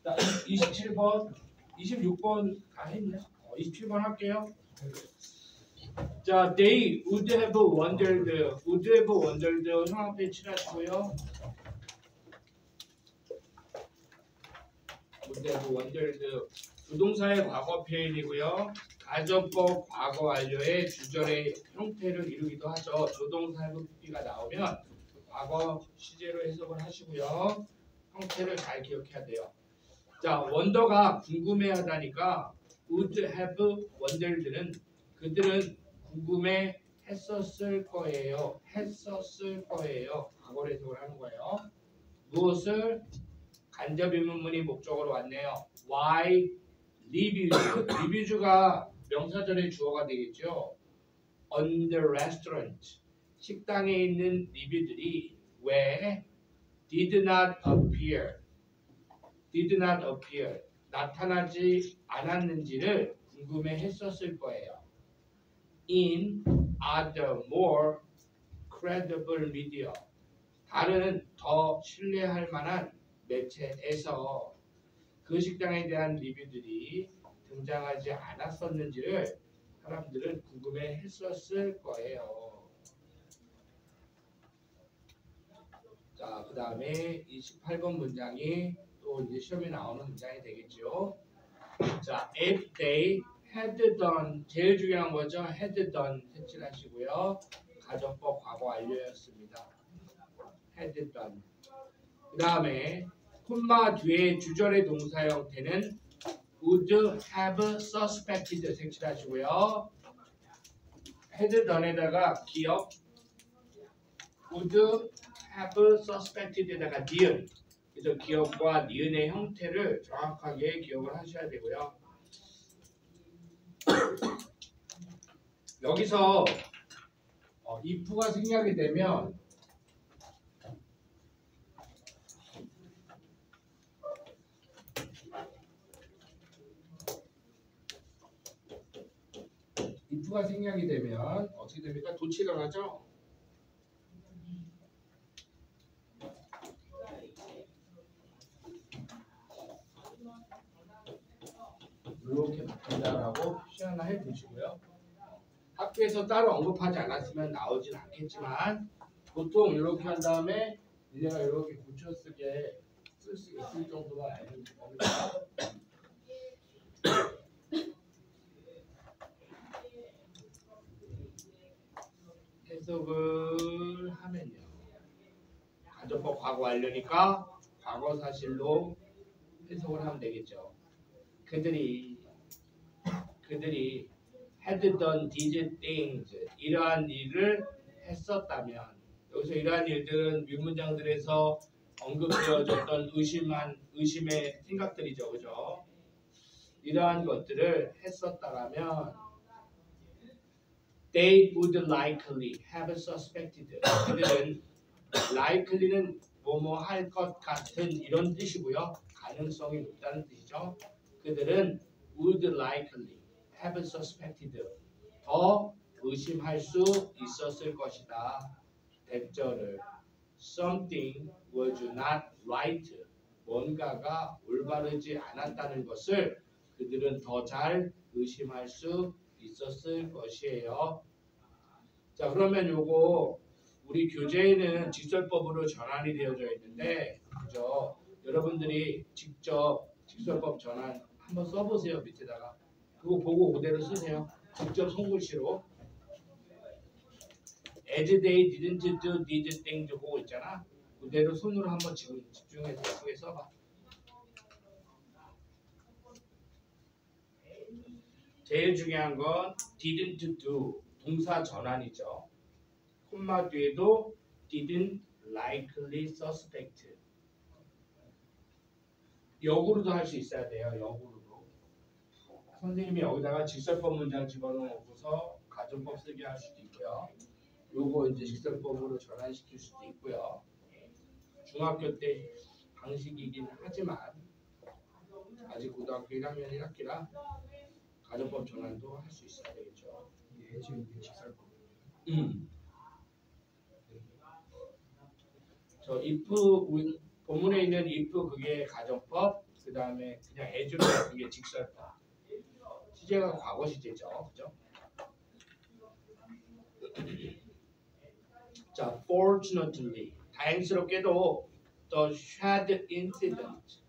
자, 27번, 26번 다 했냐? 27번 할게요. 자, they would have wondered, would have wondered 형 앞에 칠하시고요. would have wondered 부동사의 과거 표현이고요. 가정법 과거 완료의 주절의 형태를 이루기도 하죠. 조동사 have be가 나오면 과거 시제로 해석을 하시고요. 형태를 잘 기억해야 돼요. 자, 원더가 궁금해하다니까 would have wondered는 그들은 궁금해 했었을 거예요. 했었을 거예요. 과거로 해석을 하는 거예요. 무엇을? 간접 의문문이 목적으로 왔네요. Why lives? lives가 명사절의 주어가 되겠죠. On the restaurant. 식당에 있는 리뷰들이 왜 did not appear. did not appear. 나타나지 않았는지를 궁금해 했었을 거예요. In other more credible media. 다른 더 신뢰할 만한 매체에서 그 식당에 대한 리뷰들이 등장하지 않았었는지를 사람들은 궁금해 했었을 거예요. 자, 그 다음에 28번 문장이 또 이제 시험에 나오는 문장이 되겠죠. 자, if they had done, 제일 중요한 거죠. had done 색칠하시고요. 가정법 과거 완료였습니다. had done. 그 다음에 콤마 뒤에 주절의 동사 형태는 would have suspected 색칠하시고요. had done에다가 기억 would have suspected에다가 니은. 그래서 기억과 니은의 형태를 정확하게 기억을 하셔야 되고요. 여기서 if가 생략이 되면 if가 생략이 되면 어떻게 됩니까? 도치가 가죠? 이렇게 바뀐다라고 표시 하나 해두시고요. 학교에서 따로 언급하지 않았으면 나오진 않겠지만 보통 이렇게 한 다음에 얘가 이렇게 붙여 쓰게 쓸 수 있을 정도만 알면 됩니다. 해석을 하면요. 가정법 과거 완료니까 과거 사실로 해석을 하면 되겠죠. 그들이 had done these things 이러한 일을 했었다면 여기서 이러한 일들은 윗문장들에서 언급되어졌던 의심의 생각들이죠. 그죠? 이러한 것들을 했었다라면 they would likely have suspected 그들은 likely는 뭐뭐 할 것 같은 이런 뜻이고요. 가능성이 높다는 뜻이죠. 그들은 would likely have suspected 더 의심할 수 있었을 것이다. 대절을 something was not right 뭔가가 올바르지 않았다는 것을 그들은 더 잘 의심할 수 있었을 것이에요. 자, 그러면 요거 우리 교재에는 직설법으로 전환이 되어져 있는데 그죠? 여러분들이 직접 직설법 전환 한번 써보세요. 밑에다가 그거 보고 그대로 쓰세요. 직접 손글씨로 as they didn't do these things 보고 있잖아. 그대로 손으로 한번 지금 집중해서 예쁘게 써봐. 제일 중요한 건 didn't do 동사 전환이죠. 콤마 뒤에도 didn't likely suspect 역으로도 할 수 있어야 돼요. 역으로도 선생님이 여기다가 직설법 문장 집어넣어서 가정법 쓰게 할 수도 있고요. 요거 이제 직설법으로 전환시킬 수도 있고요. 중학교 때 방식이긴 하지만 아직 고등학교 1학년 1학기라 가정법 전환도 할 수 있어야 되겠죠. 예, 지금 직설법. 저 if 본문에 있는 if 그게 가정법, 그 다음에 그냥 as로 그게 직설법. 시제가 과거 시제죠, 그죠? 자, fortunately, 다행스럽게도 the Shad incident,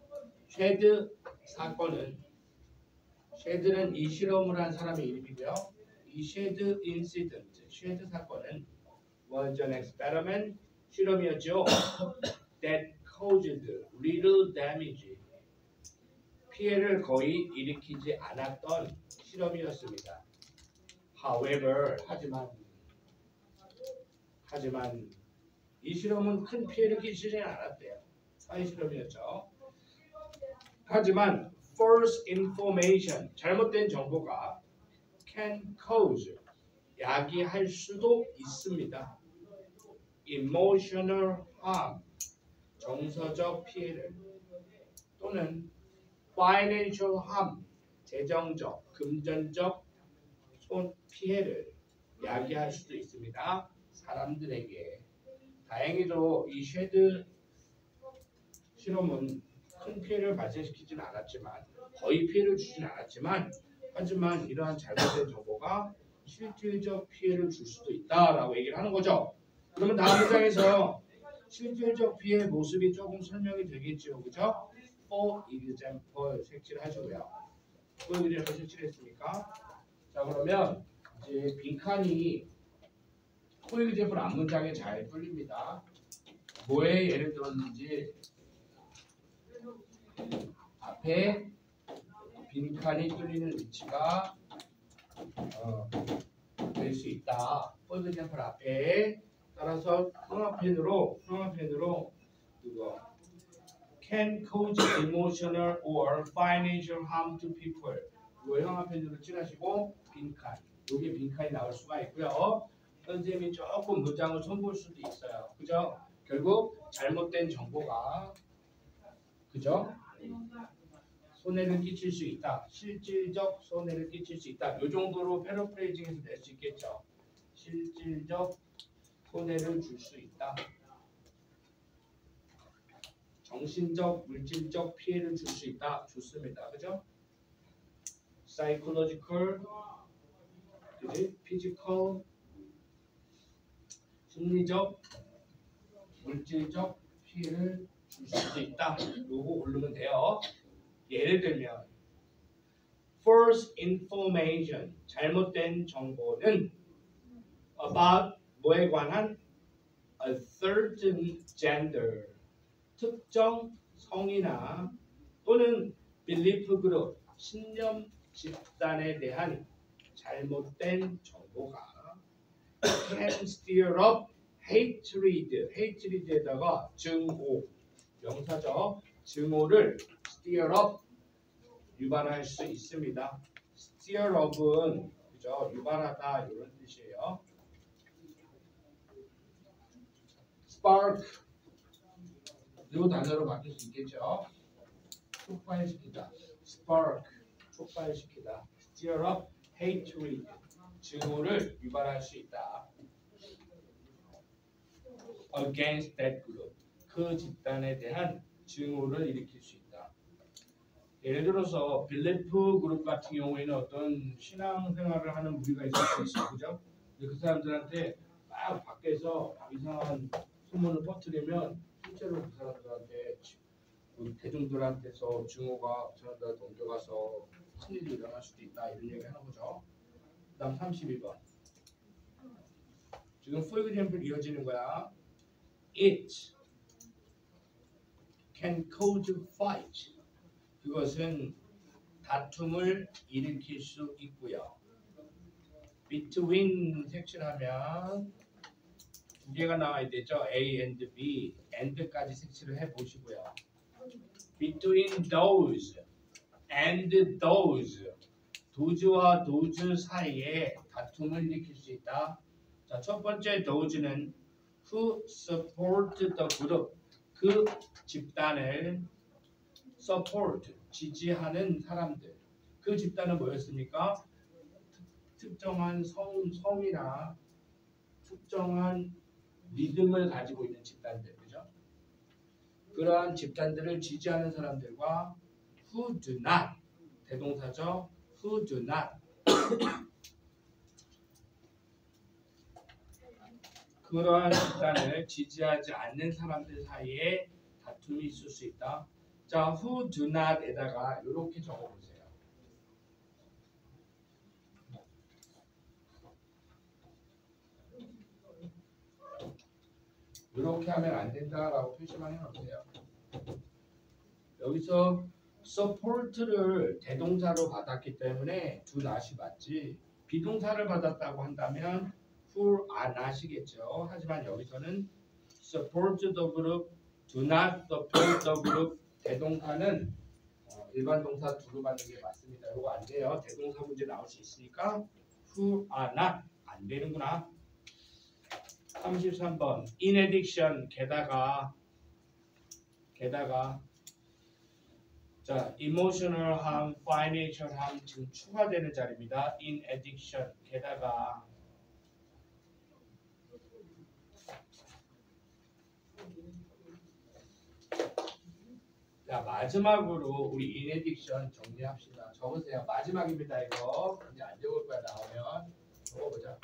Shad 사건은, Shad는 이 실험을 한 사람의 이름이고요. 이 Shad incident, Shad 사건은 was an experiment, 실험이었죠. that caused little damage, 피해를 거의 일으키지 않았던 실험이었습니다. However, 하지만 이 실험은 큰 피해를 끼치지 않았대요. 사회 실험이었죠. 하지만 false information, 잘못된 정보가 can cause, 야기할 수도 있습니다. emotional harm, 정서적 피해를, 또는 financial harm, 재정적, 금전적 손 피해를 야기할 수도 있습니다. 사람들에게. 다행히도 이 쉐드 실험은 큰 피해를 발생시키지는 않았지만, 거의 피해를 주지는 않았지만, 하지만 이러한 잘못된 정보가 실질적 피해를 줄 수도 있다라고 얘기를 하는 거죠. 그러면 다음 문장에서 실질적 피해의 모습이 조금 설명이 되겠죠, 그죠? For example 색칠을 하시고요. For example 색칠했으니까, 자 그러면 이제 빈칸이 For example 앞문장에 잘 뚫립니다. 뭐에 예를 들었는지 앞에 빈칸이 뚫리는 위치가 될 수 있다. For example 앞에 따라서 형아펜으로 그거 can cause emotional or financial harm to people. 이거 형아펜으로 칠하시고 빈칸. 여기 빈칸이 나올 수가 있고요. 선생님이 조금 문장을 손볼 수도 있어요. 그죠? 결국 잘못된 정보가 그죠? 손해를 끼칠 수 있다. 실질적 손해를 끼칠 수 있다. 이 정도로 패러프레이징해서 낼 수 있겠죠. 실질적 손해를 줄 수 있다. 정신적, 물질적 피해를 줄 수 있다. 좋습니다. 그죠? psychological, 그지? physical, 심리적, 물질적 피해를 줄 수도 있다. 요거 고르면 돼요. 예를 들면 false information, 잘못된 정보는 about 뭐에 관한 a certain gender, 특정 성이나 또는 belief group, 신념 집단에 대한 잘못된 정보가 can stir up hatred, hatred에다가 증오, 명사죠. 증오를 stir up, 유발할 수 있습니다. stir up은 그죠? 유발하다 이런 뜻이에요. spark 이 단어로 바뀔 수 있겠죠. 촉발시키다, spark 촉발시키다, stir up hatred 증오를 유발할 수 있다. against that group 그 집단에 대한 증오를 일으킬 수 있다. 예를 들어서 빌리프 그룹 같은 경우에는 어떤 신앙생활을 하는 무리가 있을 수 있어요, 그죠? 그 사람들한테 막 밖에서 이상한 소문을 퍼뜨리면 실제로 그 사람들한테 그 대중들한테서 증오가 그 사람들한테 옮겨가서 큰 일이 일어날 수도 있다 이런 얘기 하는 거죠. 그다음 32번 지금 for example 이어지는 거야. It can cause fight. 그것은 다툼을 일으킬 수 있고요. between 색칠하면 두 개가 나와야 되죠. A and B, and까지 색칠을 해보시고요. between those and those, those와 those 사이에 다툼을 일으킬 수 있다. 자, 첫 번째 those는 who support the group, 그 집단을 support, 지지하는 사람들. 그 집단은 뭐였습니까? 특정한 성이나 특정한 믿음을 가지고 있는 집단들, 그죠? 그 그러한 집단들을 지지하는 사람들과 who do not 대동사죠. who do not 그러한 집단을 지지하지 않는 사람들 사이에 다툼이 있을 수 있다. 자, who do not에다가 이렇게 적어보세요. 이렇게 하면 안 된다라고 표시만 해놓으세요. 여기서 support를 대동사로 받았기 때문에 do not이 맞지. 비동사를 받았다고 한다면 who are not이겠죠. 하지만 여기서는 support the group, do not support the group 대동사는 일반 동사 두로 받는 게 맞습니다. 이거 안 돼요. 대동사 문제 나올 수 있으니까 who are not 안 되는구나. 33번 in addition 게다가 자 emotional harm, financial harm 지금 추가되는 자리입니다. in addition 게다가 자 마지막으로 우리 in addition 정리합시다. 적으세요. 마지막입니다. 이거 이제 안 적을 거야 나오면 적어보자.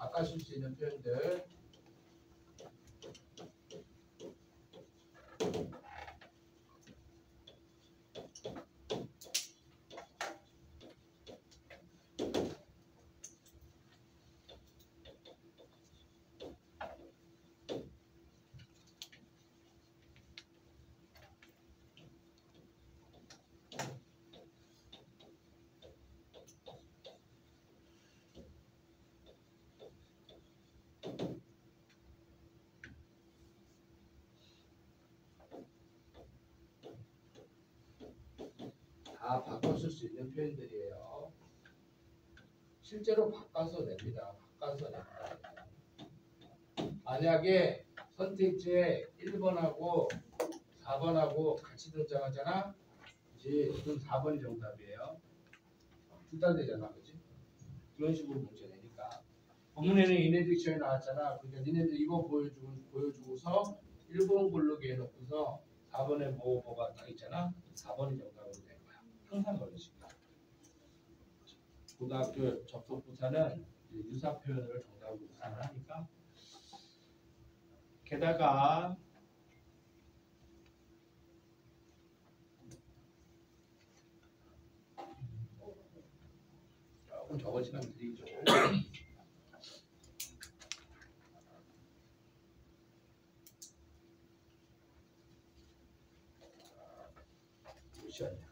아까 쓸 수 있는 표현들 다 바꿔 쓸 수 있는 표현들이에요. 실제로 바꿔서 냅니다. 만약에 선택지에 1번하고 4번하고 같이 등장하잖아. 그럼 4번이 정답이에요. 둘 다 되잖아. 그치? 그런 식으로 문제 내니까. 본문에는 인에딕션이 나왔잖아. 그러니까 니네들 이거 보여주고서 1번 고르게 해놓고서 4번에 뭐가 딱 있잖아. 4번이 정답으로 된 거야. 항상 그런 식이야. 고등학교 접속부사는 유사 표현을 정답으로 구사를 하니까. 게다가 조금 적어지면 드리죠. 잠시만요.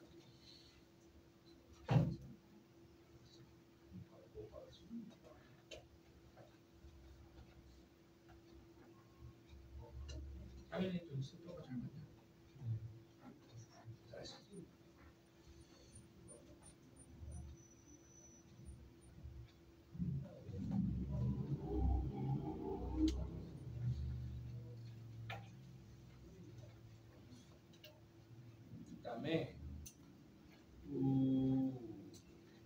당연히 좀 속도가 잘 맞네. 그다음에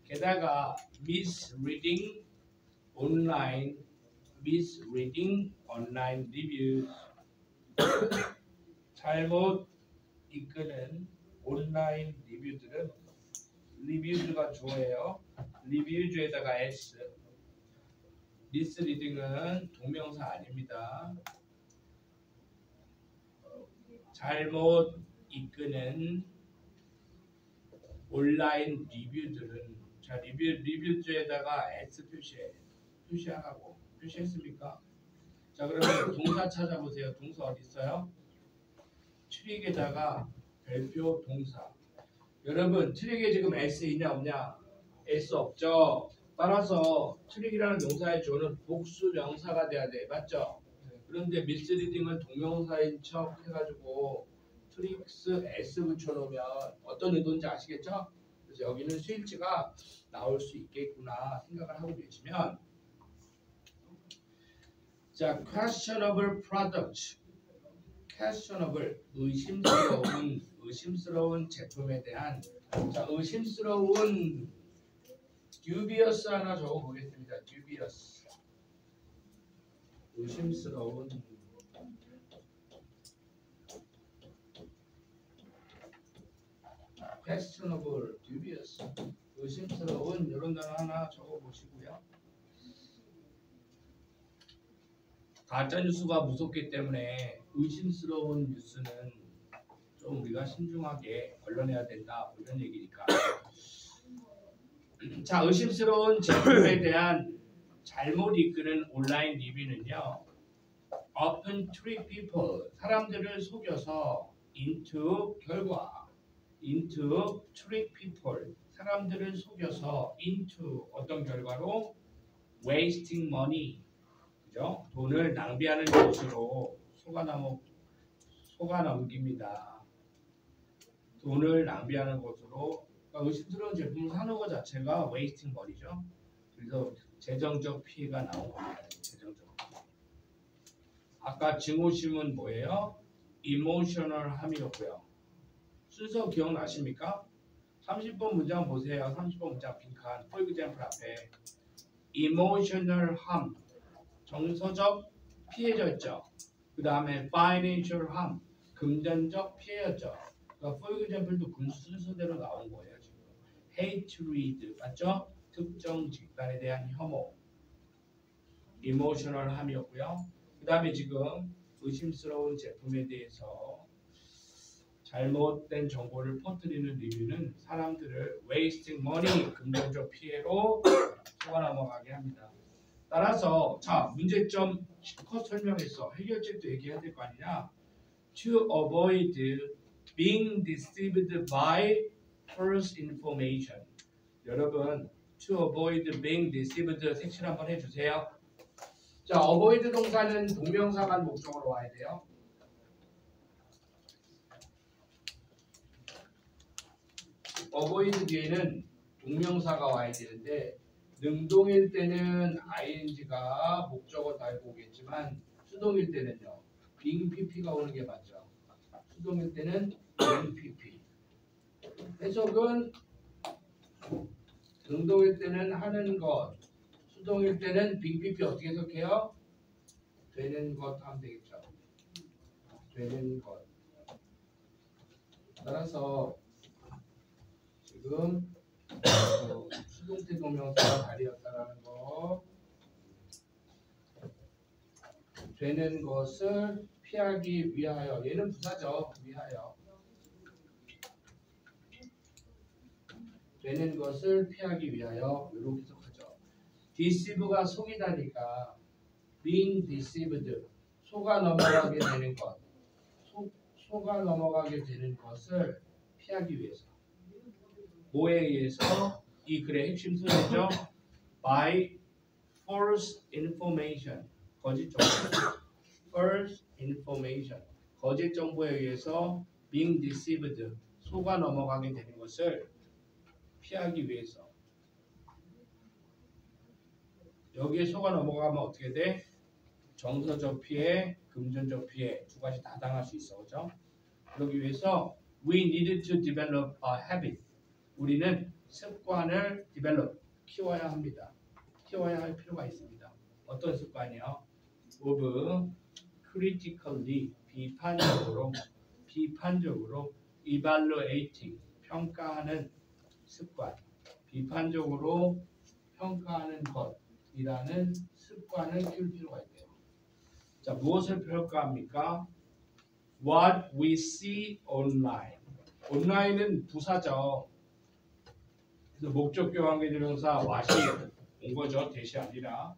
게다가 misreading online reviews 잘못 이끄는 온라인 리뷰들은 리뷰즈가 주어예요. 리뷰즈에다가 s misreading은 동명사 아닙니다. 잘못 이끄는 온라인 리뷰들은 자 리뷰즈에다가 s 표시하라고 표시했습니까? 자 그러면 동사 찾아보세요. 동사 어디 있어요? 트릭에다가 별표 동사. 여러분 트릭에 지금 s 있냐 없냐? s 없죠. 따라서 트릭이라는 명사의 주어는 복수 명사가 돼야 돼. 맞죠? 그런데 미스리딩은 동명사인 척 해가지고 트릭스 s 붙여놓으면 어떤 의도인지 아시겠죠? 그래서 여기는 스위치가 나올 수 있겠구나 생각을 하고 계시면 자 questionable product questionable 의심스러운 제품에 대한 자 의심스러운 dubious 하나 적어보겠습니다. dubious 의심스러운 questionable, dubious, 의심스러운 이런 단어 하나 적어보시고요. 가짜뉴스가 무섭기 때문에 의심스러운 뉴스는 좀 우리가 신중하게 걸러내야 된다, 이런 얘기니까. 자, 의심스러운 제품에 대한 잘못 이끄는 온라인 리뷰는요, often trick people, 사람들을 속여서 into 결과, into trick people, 사람들을 속여서 into 어떤 결과로 wasting money, 그죠? 돈을 낭비하는 것으로 속아 넘깁니다. 돈을 낭비하는 것으로, 그러니까 의심스러운 제품을 사는 것 자체가 wasting money죠. 그래서 재정적 피해가 나온 겁니다. 재정적. 아까 증오심은 뭐예요? emotional 함이었고요. 순서 기억나십니까? 30번 문장 보세요. 30번 문장 빈칸. for example 앞에 emotional harm, 정서적 피해였죠. 그 다음에 financial harm, 금전적 피해였죠. 그러니까 for example도 순서대로 나온 거예요. 지금 hatred 맞죠? 특정 집단에 대한 혐오, emotional harm이었고요. 그 다음에 지금 의심스러운 제품에 대해서 잘못된 정보를 퍼뜨리는 리뷰는 사람들을 wasting money, 금전적 피해로 속아 넘어가게 합니다. 따라서 자, 문제점 실컷 설명했어. 해결책도 얘기해야 될 거 아니냐. To avoid being deceived by false information. 여러분, to avoid being deceived 색칠 한번 해주세요. 자, avoid 동사는 동명사간 목적으로 와야 돼요. avoid 뒤에는 동명사가 와야 되는데 능동일 때는 ing가 목적어 달고 오겠지만 수동일 때는요. being pp가 오는 게 맞죠. 수동일 때는 being pp. 해석은 능동일 때는 하는 것, 수동일 때는 being pp 어떻게 해석해요? 되는 것 하면 되겠죠. 되는 것. 따라서 지금 수동태 동명사가 다리였다라는 거, 되는 것을 피하기 위하여, 얘는 부사죠. 위하여. 되는 것을 피하기 위하여 이렇게 해석하죠. deceive가 속이다니까 being deceived, 속아 넘어가게 되는 것, 속아 넘어가게 되는 것을 피하기 위해서. 뭐에 의해서? 이 글의 핵심 소재죠. by false information, 거짓 정보. false information, 거짓 정보에 의해서 being deceived, 속아 넘어가게 되는 것을 피하기 위해서. 여기에 속아 넘어가면 어떻게 돼? 정서적 피해, 금전적 피해 두 가지 다 당할 수 있어, 그죠? 그러기 위해서 we need to develop a habit. 우리는 습관을 develop, 키워야 합니다. 키워야 할 필요가 있습니다. 어떤 습관이요? of critically, 비판적으로 evaluating, 평가하는 습관, 비판적으로 평가하는 것이라는 습관을 키울 필요가 있대요. 자, 무엇을 평가합니까? What we see online. 온라인은 부사죠. 그래서 목적격 관계대명사 what이 온 거죠. 대시 아니라.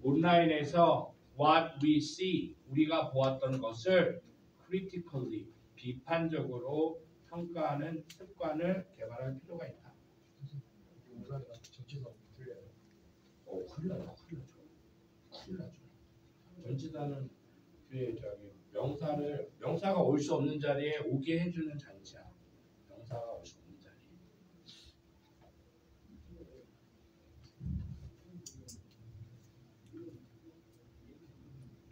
온라인에서 what we see, 우리가 보았던 것을 critically, 비판적으로 평가하는 습관을 개발할 필요가 있다. 온라인이랑 정치사 틀려요. 큰일 나죠. 전치사는 뒤에 명사가 올 수 없는 자리에 오게 해주는 장치야. 명사가 올 수 없는 자리.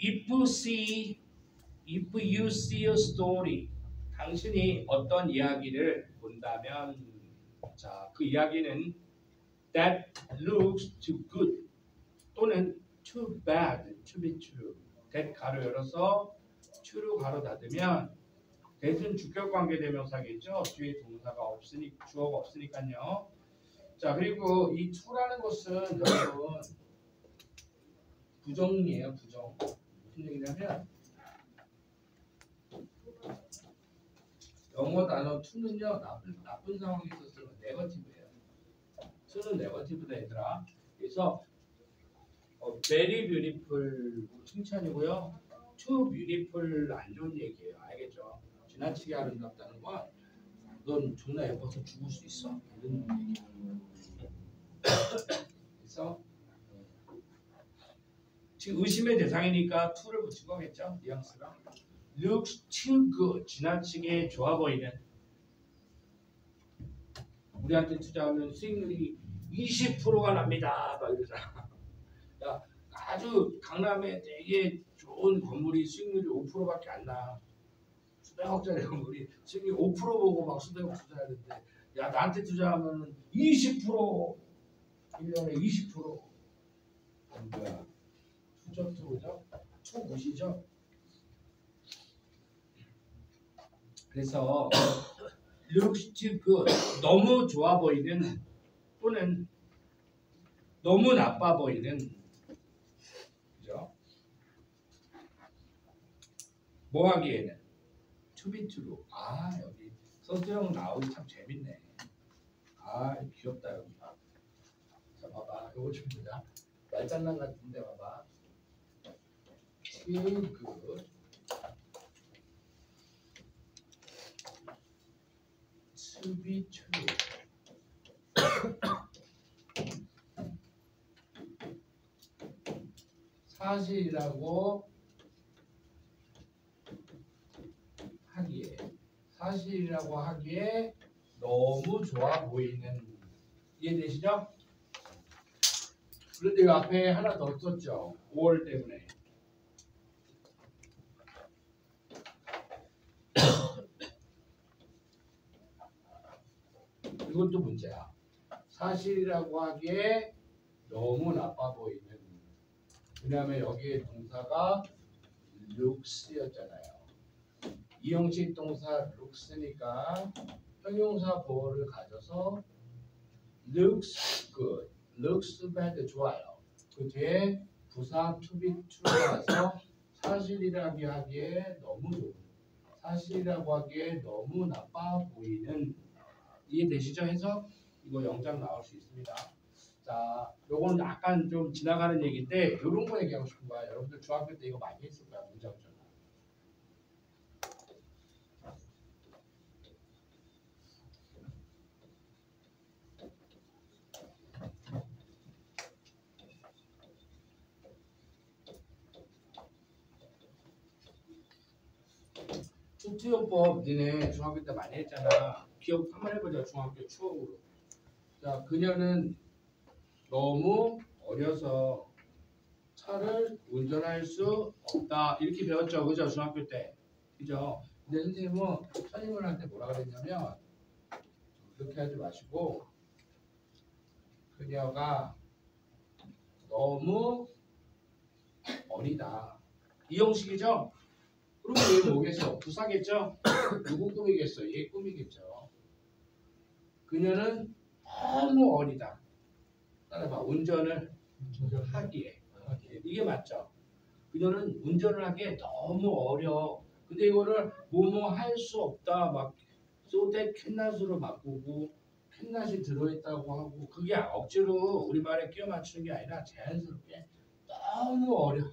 If you see a story, 당신이 어떤 이야기를 본다면, 자, 그 이야기는 that looks too good 또는 too bad to be true. that 가로 열어서 true로 가로 닫으면 that은 주격관계대명사겠죠. 뒤에 동사가 없으니 주어가 없으니까요. 자 그리고 이 to라는 것은 여러분 부정이에요. 부정. 무슨 얘기냐면 영어 단어 to는요 나쁜 상황에 있어서는 네거티브예요. to는 네거티브다 얘들아. 그래서 very beautiful 칭찬이고요. too beautiful 안 좋은 얘기예요. 알겠죠? 지나치게 아름답다는 건 넌 존나 예뻐서 죽을 수 있어. 이런 얘기예요. 그래서 지금 의심의 대상이니까 to를 붙인 거겠죠? 뉘앙스가. looks too good 지나치게 좋아 보이는. 우리한테 투자하면 수익률이 20%가 납니다. 막 이러잖아. 야, 아주 강남에 되게 좋은 건물이 수익률이 5%밖에 안 나. 수백억짜리 건물이 수익률 5% 보고 막 수백억 투자하는데 야 나한테 투자하면 20% 1년에 20% 뭐야 투자 투죠 초고시죠. 그래서 looks too good 너무 좋아 보이는 또는 너무 나빠 보이는 그죠? 뭐 하기에는 to be true. 아 여기 서수형 나오기 참 재밌네. 아 귀엽다 여기. 자 봐봐 요거 좀 보자. 말장난 같은데 봐봐. too good to be true. 사실이라고 하기에 너무 좋아 보이는 이해되시죠? 그런데 이 앞에 하나 더 썼죠. 5월 때문에. 이것도 문제야. 사실이라고 하기에 너무 나빠 보이는. 왜냐하면 여기에 동사가 looks였잖아요. 이형식 동사 looks니까 형용사 보어를 가져서 looks good, looks bad 좋아요. 그 뒤에 부사 to be true라서 사실이라고 하기에 너무 좋은, 사실이라고 하기에 너무 나빠 보이는. 이해되시죠? 해서 이거 영장 나올 수 있습니다. 자, 요건 약간 좀 지나가는 얘기인데 이런 거 얘기하고 싶은 거야. 여러분들 중학교 때 이거 많이 했을 거야. 문장 전화. 투투용법 니네 중학교 때 많이 했잖아. 기억 한번 해보자. 중학교 추억으로. 자, 그녀는 너무 어려서 차를 운전할 수 없다. 이렇게 배웠죠. 그죠? 중학교 때. 그죠? 근데 선생님은 선생님한테 뭐라 그랬냐면 그렇게 하지 마시고 그녀가 너무 어리다. 이 형식이죠? 그럼 얘 뭐겠어? 부사겠죠? 누구 꿈이겠어? 얘 꿈이겠죠. 그녀는 너무 어리다. 따라봐. 운전을 하기에. 이게 맞죠? 그녀는 운전을 하기에 너무 어려. 근데 이거를 뭐뭐 할 수 없다. 막 소대 캔낫으로 바꾸고 캔낫이 들어있다고 하고 그게 억지로 우리말에 끼워 맞추는 게 아니라 자연스럽게 너무 어려.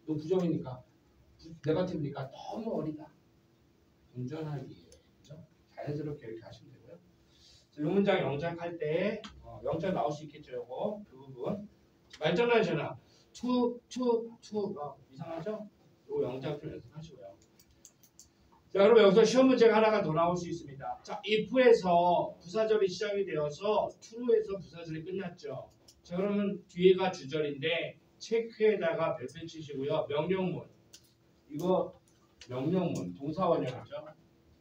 이거 부정이니까. 네거티브니까 너무 어리다. 운전하기에. 그죠? 자연스럽게 이렇게 하시면 되고요. 이 문장 영작할 때 영작 나올 수 있겠죠. 요거 그 부분. 말장난이잖아. 투 이상하죠? 요거 영작 좀 연습하시고요. 자, 그럼 여기서 시험 문제가 하나가 더 나올 수 있습니다. 자, if에서 부사절이 시작이 되어서 true에서 부사절이 끝났죠. 자, 그러면 뒤에가 주절인데 체크에다가 별표 치시고요. 명령문. 이거 명령문 동사원형이죠.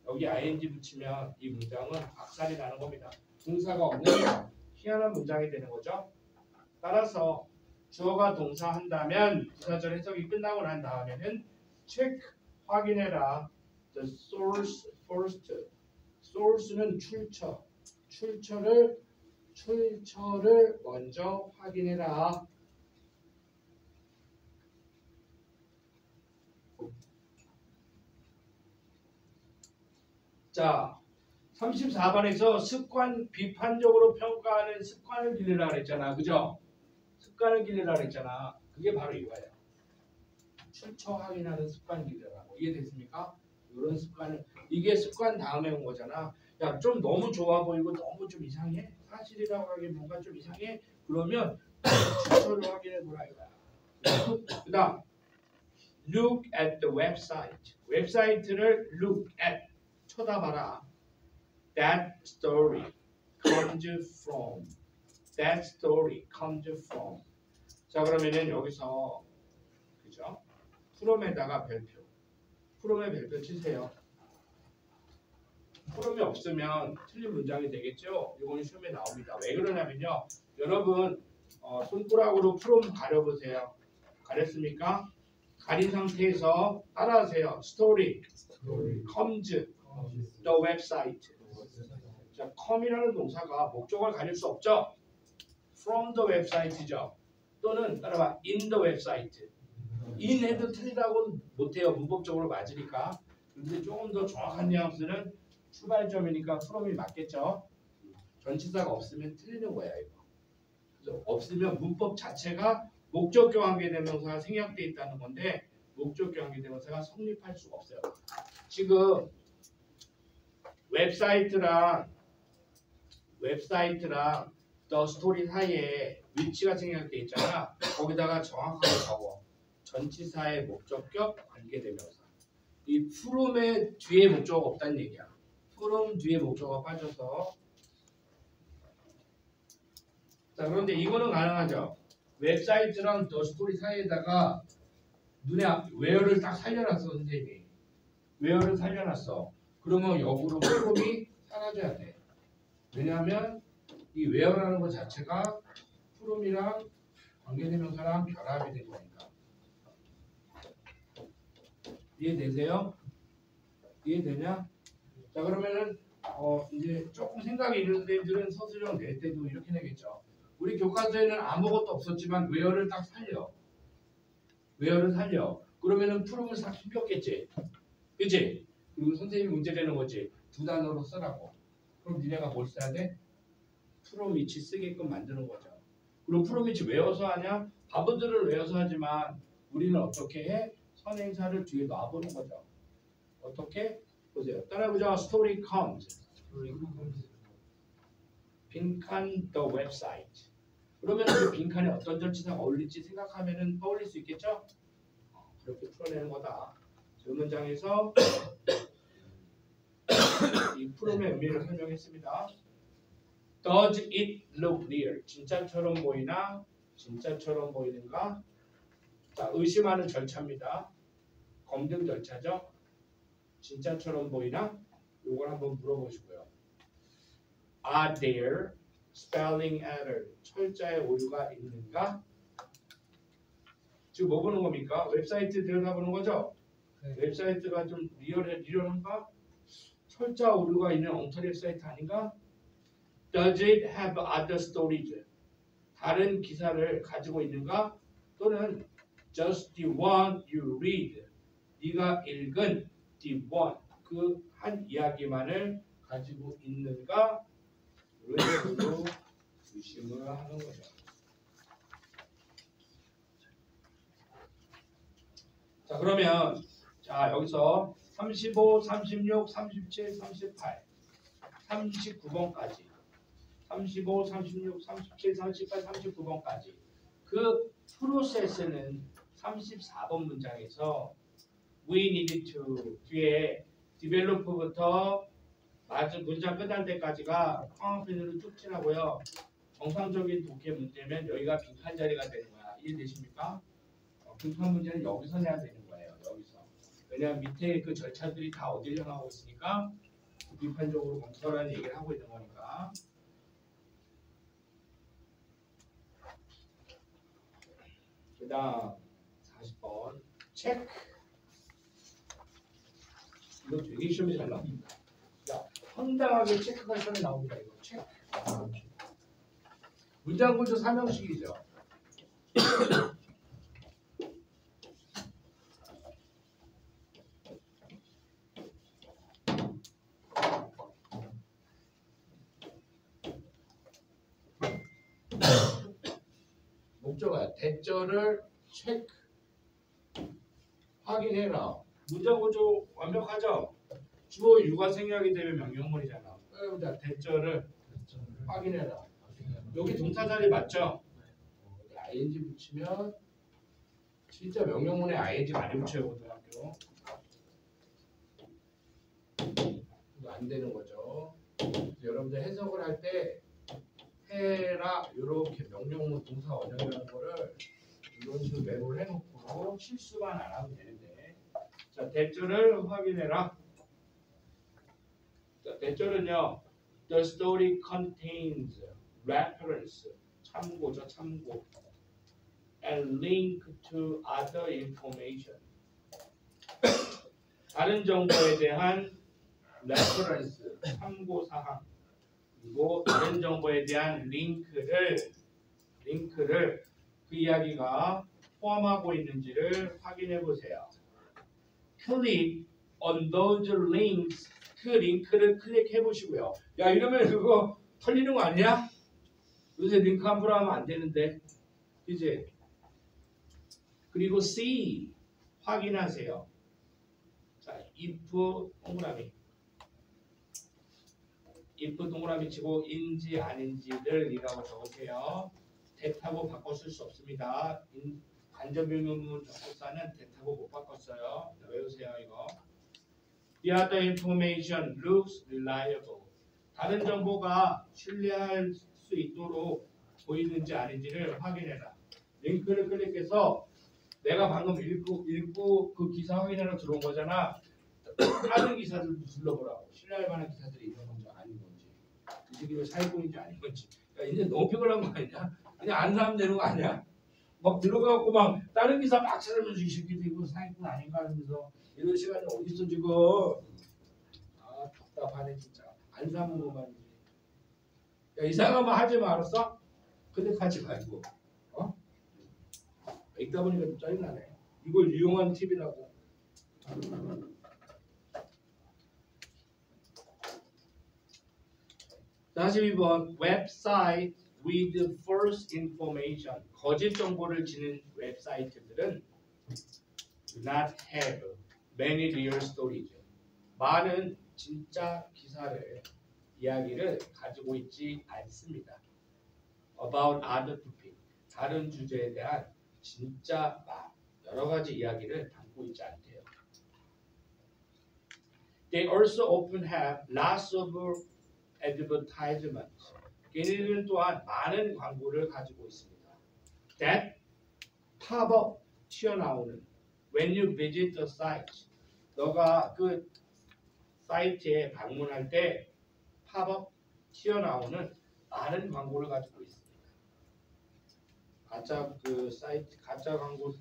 여기 ing 붙이면 이 문장은 박살이 나는 겁니다. 동사가 없는 희한한 문장이 되는 거죠. 따라서 주어가 동사한다면 부사절 해석이 끝나고 난 다음에는 체크 확인해라. the source first. source는 출처를 먼저 확인해라. 자, 34번에서 습관 비판적으로 평가하는 습관을 기르라 그랬잖아. 그죠? 습관을 기르라 그랬잖아. 그게 바로 이거예요. 출처 확인하는 습관 기르라고. 이해됐습니까? 이런 습관을, 이게 습관 다음에 온 거잖아. 야, 좀 너무 좋아 보이고 너무 좀 이상해? 사실이라고 하기 뭔가 좀 이상해? 그러면 출처를 확인해 보라 이거야. 그 다음 look at the website. 웹사이트를 look at, 쳐다봐라. That story comes from. That story comes from. 자, 그러면은 여기서 그죠? 프롬에다가 별표. 프롬에 별표 치세요. 프롬이 없으면 틀린 문장이 되겠죠? 이건 시험에 나옵니다. 왜 그러냐면요. 여러분 손가락으로 프롬 가려보세요. 가렸습니까? 가린 상태에서 따라하세요. Story comes the website. 자, come이라는 동사가 목적을 가릴 수 없죠. From the website죠. 또는 따라봐. In the website. in 해도 틀리다고는 못해요. 문법적으로 맞으니까. 근데 조금 더 정확한 뉘앙스는 출발점이니까 from이 맞겠죠. 전치사가 없으면 틀리는 거야 이거. 그래서 없으면 문법 자체가 목적격 관계대명사가 생략돼 있다는 건데 목적격 관계대명사가 성립할 수가 없어요. 지금 웹사이트랑 The Story 사이에 위치가 생략돼 있잖아. 거기다가 정확하게 적어. 전치사의 목적격 관계대명사. 이 from의 뒤에 목적어가 없다는 얘기야. from 뒤에 목적어가 빠져서. 자, 그런데 이거는 가능하죠. 웹사이트랑 The Story 사이에다가 where를 딱 살려놨어 선생님이. where를 살려놨어. 그러면 역으로 from이 사라져야 돼. 왜냐하면 이 where라는 것 자체가 from이랑 관계대명사랑 결합이 된 거니까. 이해되세요? 이해되냐? 자, 그러면은 이제 조금 생각이 있는 애들은 서술형 낼 때도 이렇게 내겠죠. 우리 교과서에는 아무것도 없었지만 where를 딱 살려. where를 살려. 그러면은 프롬을 싹 숨겼겠지. 그치? 그리고 선생님이 문제 내는 거지. 두 단어로 쓰라고. 그럼 니네가 뭘 써야 돼? 프롬 위치 쓰게끔 만드는 거죠. 그럼 프롬 위치 외워서 하냐? 바보들을 외워서 하지만 우리는 어떻게 해? 선행사를 뒤에 놔보는 거죠. 어떻게? 보세요. 따라해보자. Story comes. 빈칸 the website. 그러면 그 빈칸에 어떤 전치사가 어울릴지 생각하면은 떠올릴 수 있겠죠? 그렇게 풀어내는 거다. 이 문장에서 이 프롬의 의미를 설명했습니다. Does it look real? 진짜처럼 보이나? 진짜처럼 보이는가? 자, 의심하는 절차입니다. 검증 절차죠. 진짜처럼 보이나? 이걸 한번 물어보시고요. Are there spelling error? 철자의 오류가 있는가? 지금 뭐 보는 겁니까? 웹사이트 들여다보는 거죠? 네. 웹사이트가 좀 리얼한가? 철자 오류가 있는 엉터리 웹사이트 아닌가? Does it have other stories? 다른 기사를 가지고 있는가? 또는 just the one you read. 네가 읽은 the one, 그 한 이야기만을 가지고 있는가? 이런 식으로 의심을 하는 거죠. 자, 그러면 자 여기서 35, 36, 37, 38, 39번까지 35, 36, 37, 38, 39번까지 그 프로세스는 34번 문장에서 we need to 뒤에 develop부터 맞은 문장 끝날 때까지가 框편으로 쭉 지나고요. 정상적인 독해 문제면 여기가 빈칸 자리가 되는 거야. 이해되십니까? 빈칸 문제는 여기서 내야 되는 거예요. 여기서. 왜냐하면 밑에 그 절차들이 다 어디를 향하고 있으니까 비판적으로 검토라는 얘기를 하고 있는 거니까. 그 다음 40번 체크. 이거 되게 시험에 잘 나옵니다. 야, 황당하게 체크가 시험에 나옵니다. 이거 체크. 문장 구조 3형식이죠. 목적어야. 대절을 체크. 확인해라. 문장 구조 완벽하죠? 주어 유가 생략이 되면 명령문이잖아. 자, 대절을 확인해라. 여기 동사 자리 맞죠? ing 붙이면 진짜 명령문에 ing 많이 붙여요 고등학교. 이거 안 되는 거죠. 여러분들 해석을 할 때 해라 이렇게 명령문 동사 원형이라는 거를 이런 식으로 메모를 해놓고 실수만 안 하면 되는데. 자, 대절을 확인해라. 자, 대절은요. The story contains reference, 참고죠, 참고. And link to other information. 다른 정보에 대한 reference, 참고 사항. 그리고 다른 정보에 대한 링크를 그 이야기가 포함하고 있는지를 확인해 보세요. Click on those links. 그 링크를 클릭해 보시고요. 야, 이러면 그거 털리는 거 아니야? 요새 링크 함부로 하면 안 되는데. 그지? 그리고 C 확인하세요. 자, if 동그라미. if 동그라미 치고 인지 아닌지를 이라고 적으세요. that하고 바꿔 쓸 수 없습니다. 간접 의문문 접속사는 that하고 못 바꿨어요. 외우세요 이거. The other information looks reliable. 다른 정보가 신뢰할 수 있도록 보이는지 아닌지를 확인해라. 링크를 클릭해서 내가 방금 읽고 그 기사 확인하러 들어온 거잖아. 다른 기사들도 둘러보라고. 신뢰할 만한 기사들이 있는 건지 아닌 건지. 이 새끼가 사기꾼인지 아닌 건지. 야, 이제 너무 피곤한 거 아니냐? 그냥 안 사면 되는 거 아니야? 막 들어가고 막 다른 기사 막 찾으면서 이 새끼들 이거 사기꾼 아닌가 하면서 이런 시간이 어딨어 지금. 아 답답하네 진짜. 안 사면 그만이지. 야 이상한 말 하지 마 알았어? 클릭하지 말고. 어? 읽다 보니까 좀 짜증나네. 이걸 이용한 팁이라고. 42번 웹사이트 with false information. 거짓 정보를 지닌 웹사이트들은 do not have many real stories. 많은 진짜 기사를 이야기를 가지고 있지 않습니다. About other topic. 다른 주제에 대한 진짜 여러 가지 이야기를 담고 있지 않대요. They also often have lots of advertisement. 걔네들은 또한 많은 광고를 가지고 있습니다. That pop up 튀어나오는. When you visit the site. 너가 그 사이트에 방문할 때 pop up 튀어나오는 많은 광고를 가지고 있습니다. 가짜 그 사이트 가짜 광고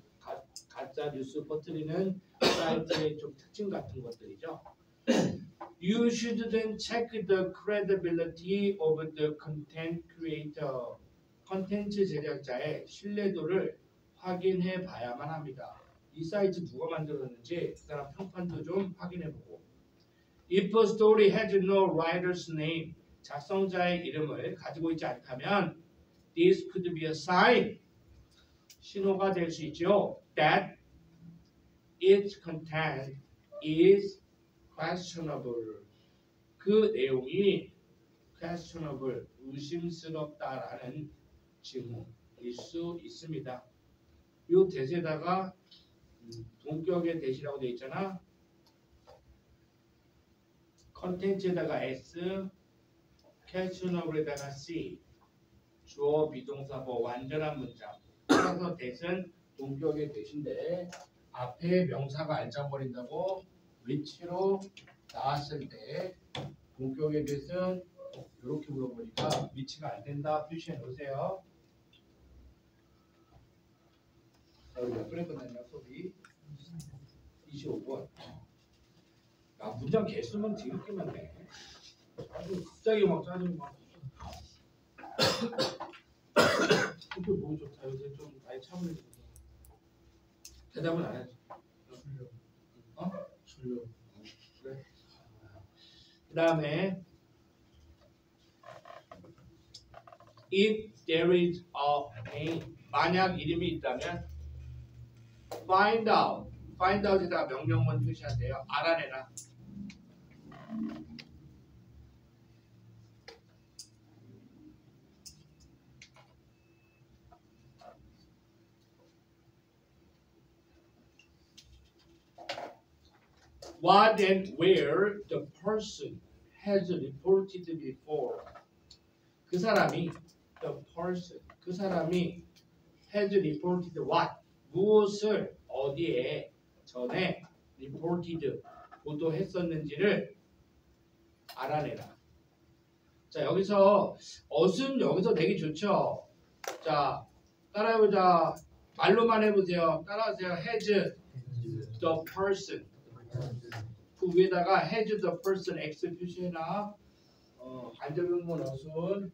가짜 뉴스 퍼뜨리는 사이트의 좀 특징 같은 것들이죠. You should then check the credibility of the content creator. 컨텐츠 제작자의 신뢰도를 확인해 봐야만 합니다. 이 사이트 누가 만들었는지 그 사람 평판도 좀 확인해 보고. If a story has no writer's name, 작성자의 이름을 가지고 있지 않다면 this could be a sign. 신호가 될 수 있죠. That its content is questionable. 그 내용이 questionable, 의심스럽다라는 징후일 수 있습니다. 이 대세다가 동격의 대시라고 되어 있잖아. 컨텐츠에다가 S, questionable에다가 C, 주어 비동사보 완전한 문장. 그래서 대신 동격의 대신데 앞에 명사가 알짱거린다고 위치로 나왔을 때 동격의 대신 이렇게 물어보니까 위치가 안 된다 표시해 놓으세요. 우리 몇 분에 끝났냐 수업이? 25분. 아 문장 개수만 뒤늦게 많네. 아주 갑자기 막 짜증 막. 이게 뭐 좋다. 요새 좀 많이 참으려고. 대답은 안 해줘. 줄려. 어? 줄려. 그래. 그 다음에 if there is a name, 만약 이름이 있다면 find out에다 명령문 표시하세요. 알아내라. What and where the person has reported before. 그 사람이 the person 그 사람이 has reported what 무엇을 어디에 전에 reported 보도했었는지를 알아내라. 자 여기서 ot은 여기서 되게 좋죠. 자 따라해보자. 말로만 해보세요. 따라하세요. has the person 그 위에다가 has the person X 표시해놔. 간접의문문 어순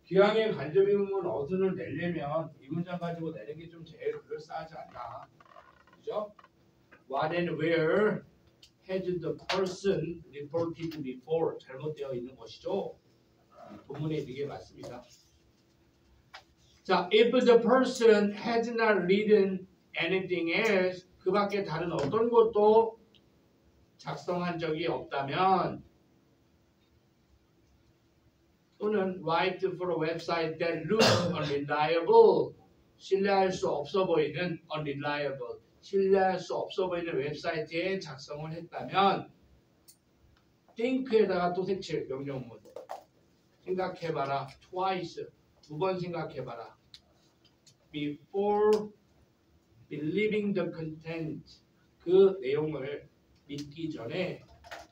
기왕에 간접의문문 어순을 내려면 이 문장 가지고 내는 게 좀 제일 그럴싸하지 않나. 그죠? What and where has the person reported before 잘못되어 있는 것이죠. 본문에 이게 맞습니다. 자, if the person has not written anything else 그 밖에 다른 어떤 것도 작성한 적이 없다면 또는 write for a website that looks unreliable 신뢰할 수 없어 보이는 unreliable 신뢰할 수 없어 보이는 웹사이트에 작성을 했다면 think에다가 또 색칠 명령문 생각해봐라 twice 두 번 생각해봐라 before believing the content 그 내용을 믿기 전에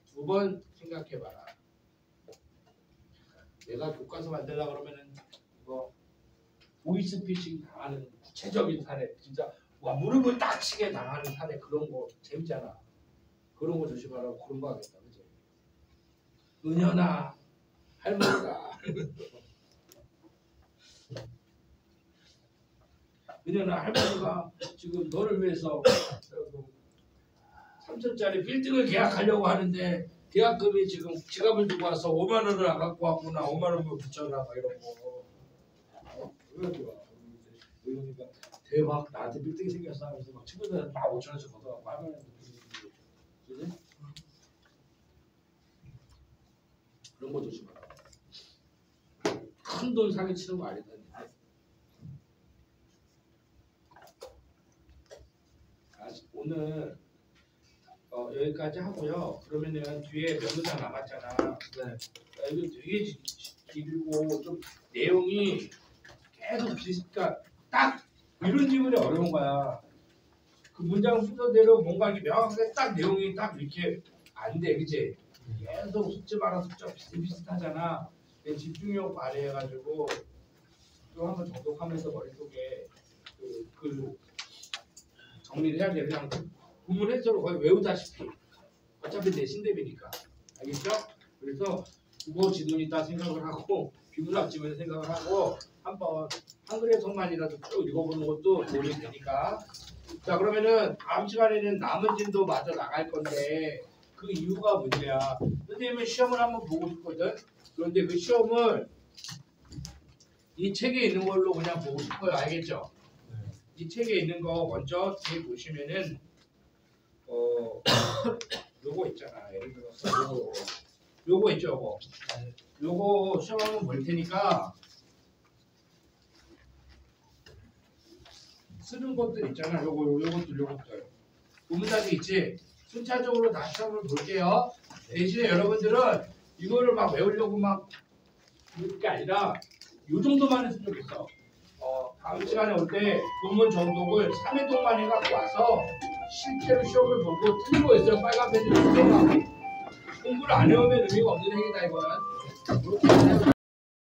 두 번 생각해봐라. 내가 교과서 만들려고 그러면은 이거 보이스피싱 당하는 구체적인 사례 진짜 와 무릎을 딱 치게 당하는 사례 그런 거 재밌잖아. 그런 거 조심하라고 그런 거 하겠다. 그치? 은연아 할머니가 은연아 할머니가 지금 너를 위해서 3천짜리 빌딩을 계약하려고 하는데 계약금이 지금 지갑을 두고 와서 5만 원을 안 갖고 왔구나. 5만 원만 붙여라 막 이런 거. 왜 좋아? 그러니까 대박 나한테 빌딩 생겼어 하면서 막 친구들한테 막 5천 원씩 걷어갖고 하면 그지? 그런 거 조심하라. 큰 돈 사기치는 거 아니다. 오늘 여기까지 하고요. 그러면은 뒤에 몇 문장 남았잖아. 네. 이거 되게 길고 좀 내용이 계속 비슷하니까 딱 이런 질문이 어려운 거야. 그 문장 순서대로 뭔가 이렇게 명확하게 딱 내용이 딱 이렇게 안 돼, 그치? 계속 숙제 말아 숙제 비슷비슷하잖아. 집중력 발휘해가지고 또 한번 정독하면서 머릿속에 그 정리를 해야 돼. 그냥 구문 해설을 거의 외우다시피. 어차피 내신 대비니까. 알겠죠? 그래서 국어 지도니 다 생각을 하고 비문학 지문에 생각을 하고 한번 한글 해석만이라도 쭉 읽어보는 것도 도움이 되니까. 자 그러면은 다음 시간에는 남은 진도 마저 나갈 건데 그 이유가 문제야. 선생님은 시험을 한번 보고 싶거든. 그런데 그 시험을 이 책에 있는 걸로 그냥 보고 싶어요. 알겠죠? 이 책에 있는 거 먼저 뒤에 보시면은 요거 있잖아. 예를 들어서 요거 있죠. 요거 시험 한번 볼 테니까 쓰는 것들 있잖아. 요것들 구문답이 있지. 순차적으로 다 시험을 볼게요. 대신에 여러분들은 이거를 막 외우려고 막 그럴 게 아니라 요 정도만 했으면 좋겠어. 다음 시간에 올 때 본문 정독을 3회 동안 해갖고 와서 실제로 시험을 보고 틀린 거 있어요. 빨간 펜으로 공부를 안 해오면 의미가 없는 행위다 이거는. 그렇게